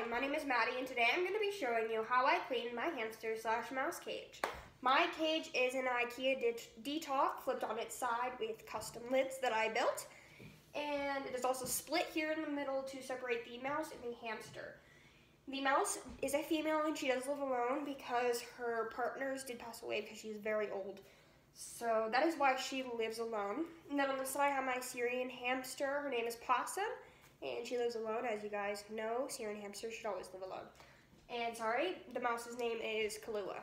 my name is Maddie, and today I'm going to be showing you how I clean my hamster/mouse cage. My cage is an IKEA Detox flipped on its side with custom lids that I built, and it is also split here in the middle to separate the mouse and the hamster. The mouse is a female and she does live alone because her partners did pass away because she's very old. So that is why she lives alone. And then on the side I have my Syrian hamster. Her name is Possum. And she lives alone. As you guys know, Syrian hamsters should always live alone. And the mouse's name is Kahlua.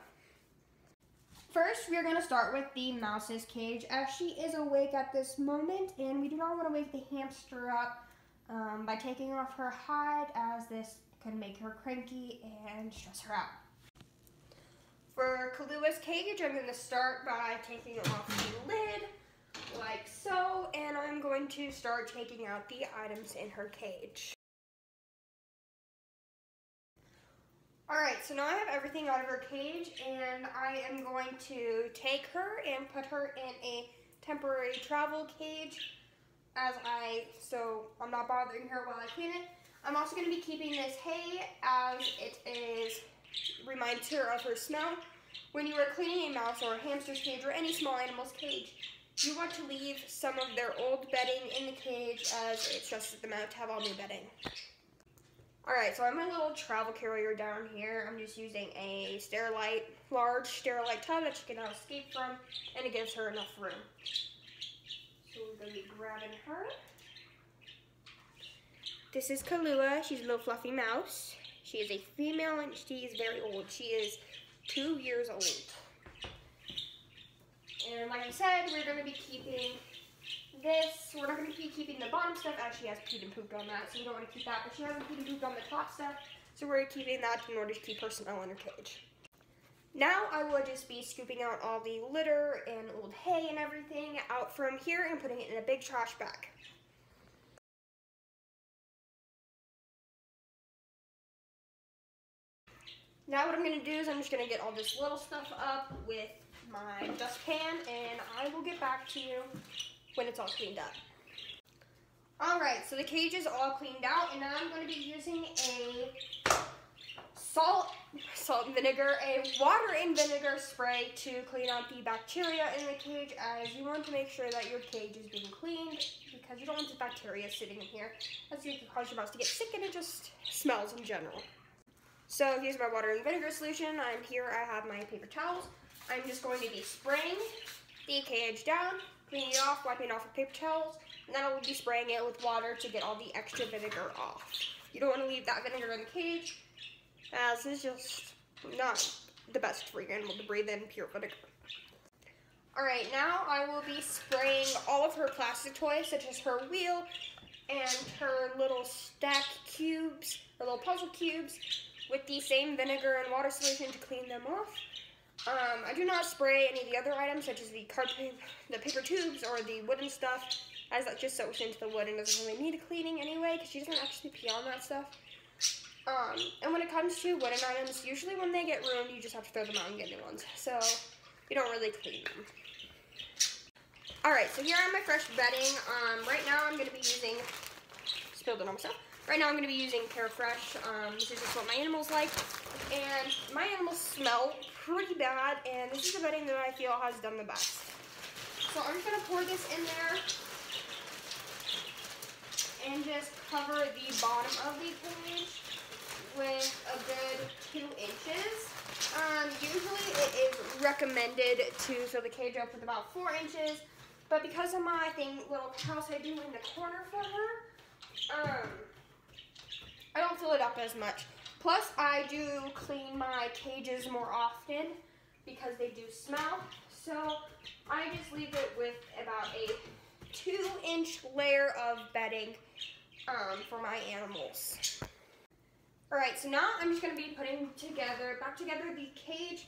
First, we're going to start with the mouse's cage, as she is awake at this moment, and we do not want to wake the hamster up by taking off her hide, as this can make her cranky and stress her out. For Kahlua's cage, I'm going to start by taking off the lid, like so, and I'm going to start taking out the items in her cage. Alright, so now I have everything out of her cage, and I am going to take her and put her in a temporary travel cage, so I'm not bothering her while I clean it. I'm also going to be keeping this hay, as it reminds her of her smell. When you are cleaning a mouse or a hamster's cage or any small animal's cage, you want to leave some of their old bedding in the cage, as it stresses them out to have all new bedding. Alright, so I have my little travel carrier down here. I'm just using a large Sterilite tub that she cannot escape from, and it gives her enough room. So we're going to be grabbing her. This is Kahlua. She's a little fluffy mouse. She is a female and she is very old. She is 2 years old. And like I said, we're going to be keeping this. We're not going to be keeping the bottom stuff, as she has peed and pooped on that, so we don't want to keep that. But she hasn't peed and pooped on the top stuff, so we're keeping that in order to keep her smell in her cage. Now I will just be scooping out all the litter and old hay and everything out from here and putting it in a big trash bag. Now what I'm going to do is I'm just going to get all this little stuff up with my dustpan, and I will get back to you when it's all cleaned up. Alright, so the cage is all cleaned out, and now I'm going to be using a water and vinegar spray to clean out the bacteria in the cage, as you want to make sure that your cage is being cleaned, because you don't want the bacteria sitting in here, as you can cause your mouse to get sick, and it just smells in general. So here's my water and vinegar solution. I have my paper towels. I'm just going to be spraying the cage down, cleaning it off, wiping it off with paper towels, and then I will be spraying it with water to get all the extra vinegar off. You don't want to leave that vinegar in the cage, as it's just not the best for your animal to breathe in pure vinegar. Alright, now I will be spraying all of her plastic toys, such as her wheel and her little stack cubes, her little puzzle cubes, with the same vinegar and water solution to clean them off. I do not spray any of the other items, such as the paper tubes or the wooden stuff, as that just soaks into the wood and doesn't really need cleaning anyway, because she doesn't actually pee on that stuff. And when it comes to wooden items, usually when they get ruined, you just have to throw them out and get new ones. So you don't really clean them. Alright, so here are my fresh bedding. Right now I'm going to be using, spilled it on myself. Right now I'm going to be using Carefresh. This is just what my animals like. And my animals smell pretty bad, and this is the bedding that I feel has done the best. So I'm just going to pour this in there and just cover the bottom of the cage with a good 2 inches. Usually it is recommended to fill the cage up with about 4 inches, but because of my little house I do in the corner for her, I don't fill it up as much. Plus, I do clean my cages more often because they do smell. So I just leave it with about a 2-inch layer of bedding for my animals. Alright, so now I'm just going to be putting back together the cage.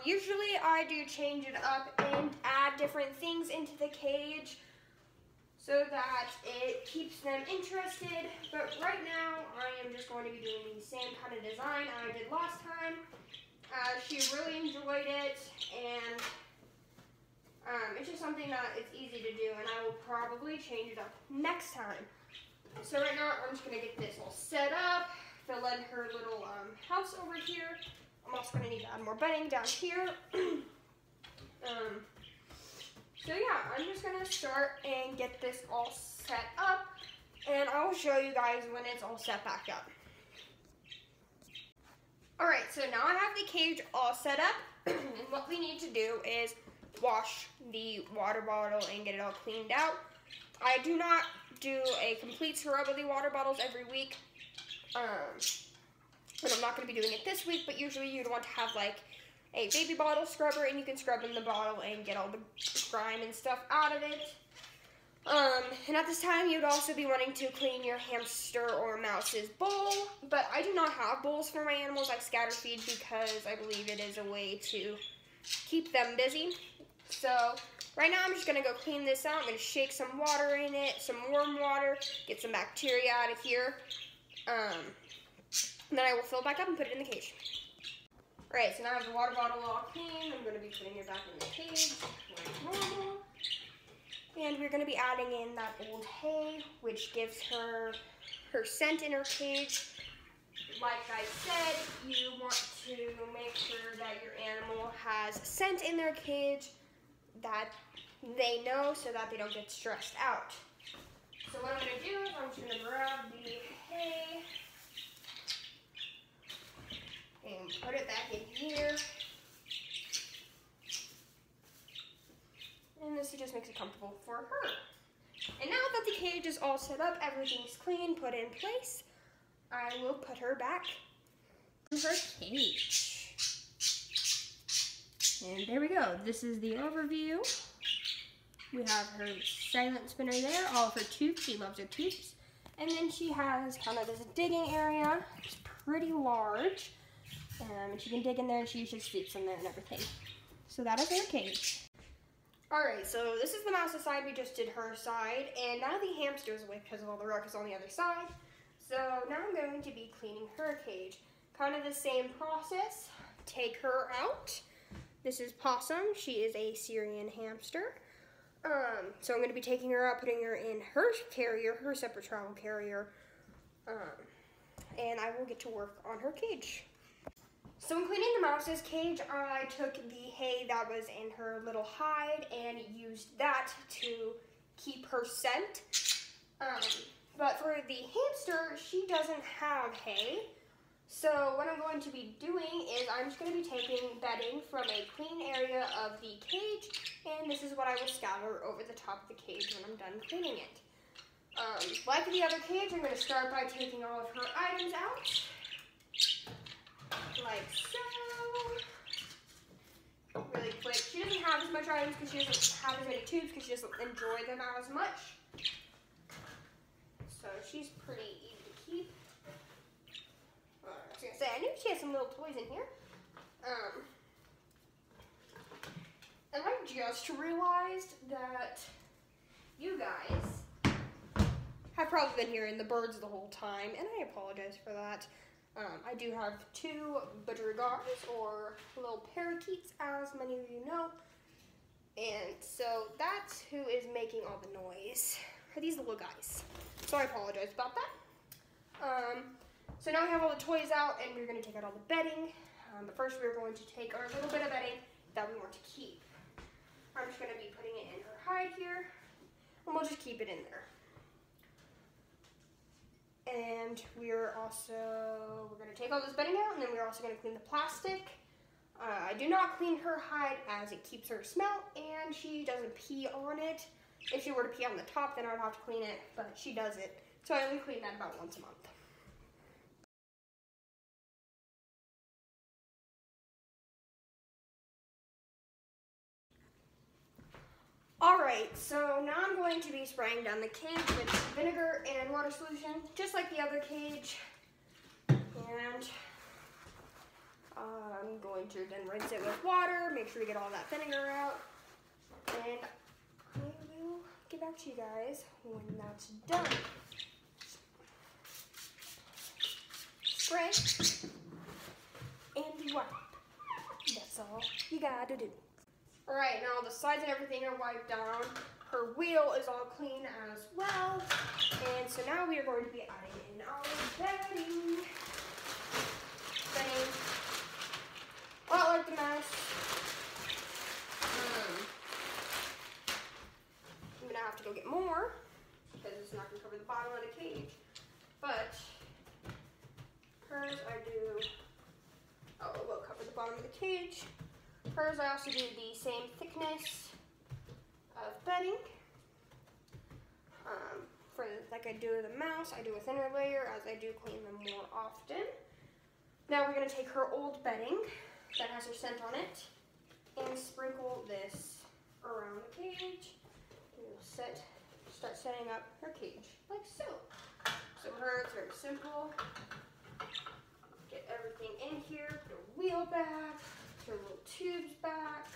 Usually I do change it up and add different things into the cage so that it keeps them interested, but right now I am just going to be doing the same kind of design I did last time. She really enjoyed it, and it's just something that it's easy to do, and I will probably change it up next time. So right now I'm just going to get this all set up, fill in her little house over here. I'm also going to need to add more bedding down here. So yeah, I'm just going to start and get this all set up, and I will show you guys when it's all set back up. Alright, so now I have the cage all set up, and what we need to do is wash the water bottle and get it all cleaned out. I do not do a complete scrub of the water bottles every week, and I'm not going to be doing it this week, but usually you'd want to have like a baby bottle scrubber, and you can scrub in the bottle and get all the grime and stuff out of it. And at this time, you'd also be wanting to clean your hamster or mouse's bowl, but I do not have bowls for my animals. I scatter feed because I believe it is a way to keep them busy. So right now, I'm just going to go clean this out. I'm going to shake some water in it, some warm water, get some bacteria out of here. And then I will fill it back up and put it in the cage. Alright, so now I have the water bottle all clean. I'm going to be putting it back in the cage like normal. And we're going to be adding in that old hay, which gives her scent in her cage. Like I said, you want to make sure that your animal has scent in their cage that they know so that they don't get stressed out. So what I'm going to do is I'm just going to grab the hay and put it back in here. And this just makes it comfortable for her. And now that the cage is all set up, everything's clean, put in place, I will put her back in her cage. And there we go. This is the overview. We have her silent spinner there, all of her tubes. She loves her tubes. And then she has kind of this digging area. It's pretty large. And she can dig in there, and she usually sleeps in there and everything. So that is her cage. Alright, so this is the mouse's side. We just did her side, and now the hamster's away because of all the ruckus on the other side. So now I'm going to be cleaning her cage. Kind of the same process. Take her out. This is Possum. She is a Syrian hamster. So I'm going to be taking her out, putting her in her carrier, her separate travel carrier, and I will get to work on her cage. So in cleaning the mouse's cage, I took the hay that was in her little hide and used that to keep her scent. But for the hamster, she doesn't have hay. So what I'm going to be doing is I'm just going to be taking bedding from a clean area of the cage, and this is what I will scatter over the top of the cage when I'm done cleaning it. Like the other cage, I'm going to start by taking all of her items out. Like so. Really quick. She doesn't have as much items because she doesn't have as many tubes because she doesn't enjoy them as much. So she's pretty easy to keep. I was going to say, I knew she had some little toys in here. And I just realized that you guys have probably been hearing the birds the whole time, and I apologize for that. I do have two budgerigars, or little parakeets, as many of you know. And so that's who is making all the noise. Are these little guys. So I apologize about that. So now we have all the toys out, and we're going to take out all the bedding. But first we're going to take our little bit of bedding that we want to keep. I'm just going to be putting it in her hide here, and we'll just keep it in there. And we're going to take all this bedding out, and then we're also going to clean the plastic. I do not clean her hide as it keeps her smell, and she doesn't pee on it. If she were to pee on the top, then I would have to clean it, but she does it. So I only clean that about once a month. Alright, so now I'm going to be spraying down the cage with vinegar and water solution, just like the other cage. And I'm going to then rinse it with water, make sure to get all that vinegar out. And I will get back to you guys when that's done. Spray and wipe. That's all you gotta do. Alright, now the sides and everything are wiped down. Her wheel is all clean as well. And so now we are going to be adding in our bedding. quite the mess. I'm gonna have to go get more because it's not gonna cover the bottom of the cage. But hers I do, oh, it will cover the bottom of the cage. Hers I also do the same thickness of bedding. For like I do the mouse, I do a thinner layer as I do clean them more often. Now we're gonna take her old bedding that has her scent on it and sprinkle this around the cage. We'll start setting up her cage like so. So for her, it's very simple. Get everything in here, put her wheel back, her little tubes back,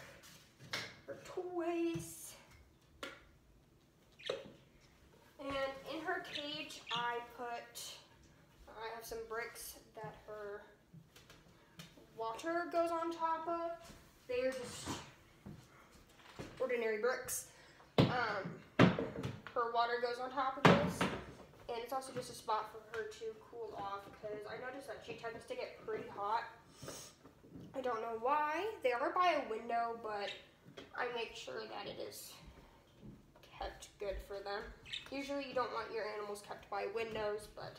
her toys. And in her cage, I have some bricks that her water goes on top of. They are just ordinary bricks. Her water goes on top of this, and it's also just a spot for her to cool off because I noticed that she tends to get pretty hot. I don't know why. They are by a window, but I make sure that it is kept good for them. Usually you don't want your animals kept by windows, but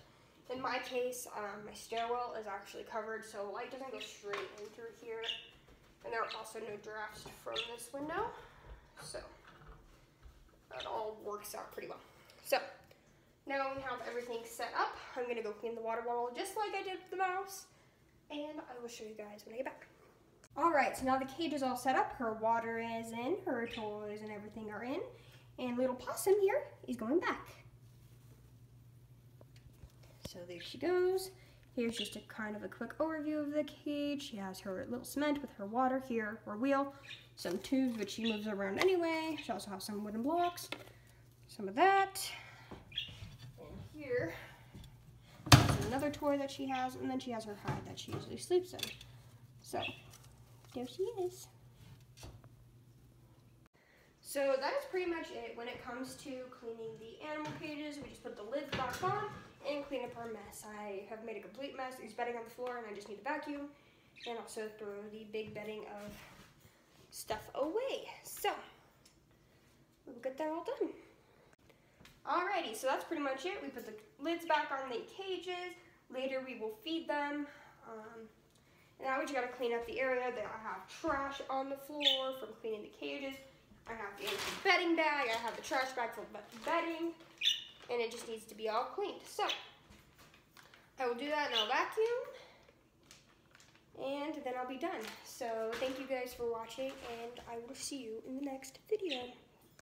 in my case, my stairwell is actually covered so light doesn't go straight in through here. And there are also no drafts from this window. So that all works out pretty well. So now we have everything set up. I'm gonna go clean the water bottle just like I did with the mouse. And I will show you guys when I get back. All right, so now the cage is all set up. Her water is in, her toys and everything are in. And little possum here is going back. So there she goes. Here's just a kind of a quick overview of the cage. She has her little cement with her water here, her wheel, some tubes which she moves around anyway. She also has some wooden blocks, some of that. And here is another toy that she has, and then she has her hide that she usually sleeps in. So there she is. So that is pretty much it when it comes to cleaning the animal cages. We just put the lids back on and clean up our mess. I have made a complete mess. There's bedding on the floor and I just need to vacuum and also throw the big bedding of stuff away. So we'll get that all done. Alrighty, so that's pretty much it. We put the lids back on the cages. Later we will feed them. And now we just gotta clean up the area. That I have trash on the floor from cleaning the cages. I have the empty bedding bag, I have the trash bag for bedding, and it just needs to be all cleaned. So, I will do that and I'll vacuum, and then I'll be done. So, thank you guys for watching, and I will see you in the next video.